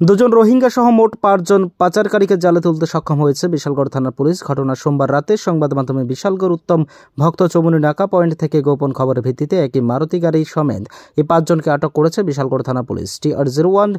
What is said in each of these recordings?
দুজন রোহিঙ্গা সহ মোট 5 জন পাচারকারীকে জালে তুলতে সক্ষম হয়েছে বিশালগড় থানার পুলিশ। ঘটনা সোমবার রাতে সংবাদ মাধ্যমে বিশালগড় উত্তম ভক্ত চমুনি নাকা পয়েন্ট থেকে গোপন খবরের ভিত্তিতে একটি মারুতি গাড়ি সমেত এই 5 জনকে আটক করেছে বিশালগড় থানা পুলিশ। TR01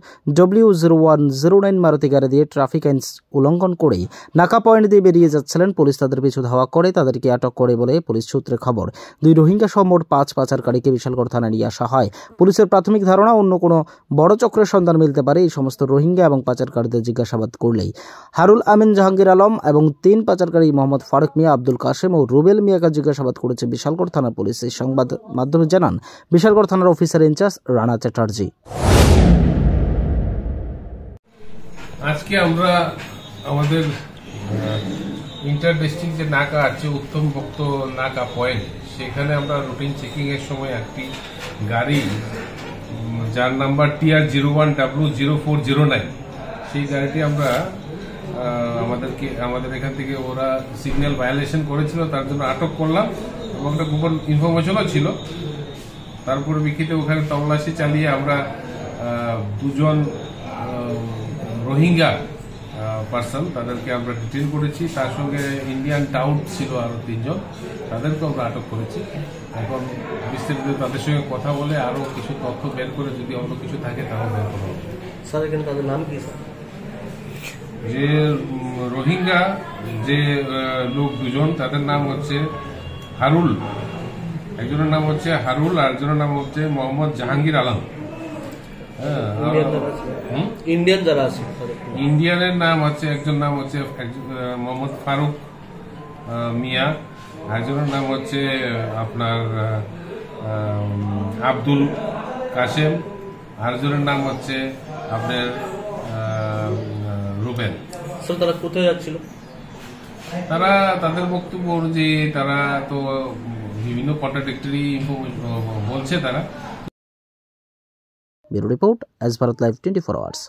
W0109 মারুতি গাড়ি দিয়ে ট্রাফিক আইন উল্লঙ্ঘন করেই নাকা পয়েন্ট দিয়ে বেরিয়ে যাচ্ছিলেন। পুলিশ তাদের পিছু ধাওয়া করে তাদেরকে আটক করে বলে পুলিশ সূত্রে খবর। 2 রোহিঙ্গা সহ মোট 5 পাচারকারীকে বিশালগড় থানায় নিয়ে আসা হয়। পুলিশের প্রাথমিক ধারণা অন্য কোনো বড় চক্রের সন্ধান মিলতে পারে। এই সমস্ত রোহিঙ্গা এবং পাচারকারীদের জিজ্ঞাসাবাদ করলেই হারুল আমিন, জাহাঙ্গীর আলম এবং 3 পাচারকারী মোহাম্মদ ফারুক মিয়া, আব্দুল কাশেম ও রুবেল মিয়াকে জিজ্ঞাসাবাদ করেছে বিশালগড় থানা পুলিশ। এই সংবাদ মাধ্যমে জানান বিশালগড় থানার অফিসার ইনচার্জ রানা চ্যাটার্জি। আজকে আমরা আমাদের ইন্টার ডিস্ট্রিক্ট যে নাকা আছে উত্তম ভক্ত নাকা পয়েন্ট, সেখানে আমরা রুটিন চেকিং এর সময় একটি গাড়ি যার নাম্বার TR01 W0409, সেই গাড়িটি আমরা আমাদের এখান থেকে ওরা সিগন্যাল ভায়োলেশন করেছিল, তার জন্য আটক করলাম এবং একটা গোপন ইনফরমেশনও ছিল। তারপরে বিক্ষিতে ওখানে তল্লাশি চালিয়ে আমরা 2 জন রোহিঙ্গা পার্সন তাদেরকে আমরা ডিটেইন করেছি। তার সঙ্গে ইন্ডিয়ান টাউট ছিল আরো 3 জন, তাদেরকেও আমরা আটক করেছি। এখন বিস্তারিত তাদের সঙ্গে কথা বলে আরো কিছু তথ্য বের করে যদি অন্য কিছু থাকে তাও বের করা হবে। স্যার এখানে তাদের নাম কি? যে রোহিঙ্গা যে লোক 2 জন, তাদের নাম হচ্ছে হারুল, একজনের নাম হচ্ছে হারুল আর একজনের নাম হচ্ছে মোহাম্মদ জাহাঙ্গীর আলম। ইন্ডিয়ান যারা আছে, ইন্ডিয়ানের নাম হচ্ছে একজন নাম হচ্ছে মোহাম্মদ ফারুক মিয়া, একজনের নাম হচ্ছে আপনার আব্দুল কাশেম, আরেকজনের নাম হচ্ছে আপনার রুবেল। তারা কোথায় যাচ্ছিল? তারা তাদের বক্তব্য অনুযায়ী তারা তো বিভিন্ন কন্ট্রাডিক্টরি বলছে তারা। Bureau report, S Bharat live 24 hours.